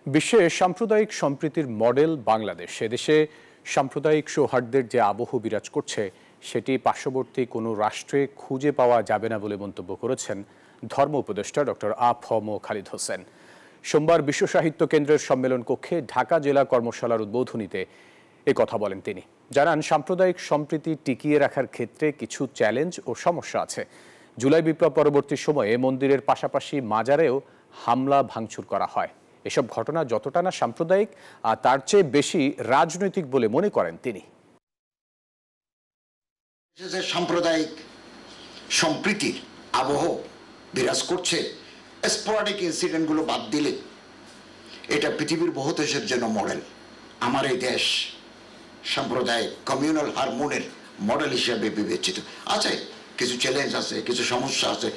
বিশ্বে সাম্প্রদায়িক সম্প্রীতির মডেল বাংলাদেশ। এদেশে সাম্প্রদায়িক সৌহার্দ্যের যে আবহ বিরাজ করছে সেটি পার্শ্ববর্তী কোনো রাষ্ট্রে খুঁজে পাওয়া যাবে না বলে মন্তব্য করেছেন ধর্ম উপদেষ্টা ডক্টর আ.ফ.ম. খালিদ হোসেন। সোমবার বিশ্ব সাহিত্য কেন্দ্রের সম্মেলন কক্ষে ঢাকা জেলা কর্মশালার উদ্বোধনীতে এ কথা বলেন তিনি। জানান, সাম্প্রদায়িক সম্প্রীতি টিকিয়ে রাখার ক্ষেত্রে কিছু চ্যালেঞ্জ ও সমস্যা আছে। জুলাই বিপ্লব পরবর্তী সময়ে মন্দিরের পাশাপাশি মাজারেও হামলা ভাঙচুর করা হয়। এসব ঘটনা যতটা না সাম্প্রদায়িক, তার চেয়ে বেশি রাজনৈতিক বলে মনে করেন তিনি। সাম্প্রদায়িক সম্প্রীতির আবহ বিরাজ করছে, স্পোরাডিক ইনসিডেন্টগুলো বাদ দিলে এটা পৃথিবীর বহু দেশের জন্য মডেল। আমার এই দেশ সাম্প্রদায়িক কমিউনাল হারমোনের মডেল হিসেবে বিবেচিত আছে। কিছু চ্যালেঞ্জ আছে, কিছু সমস্যা আছে,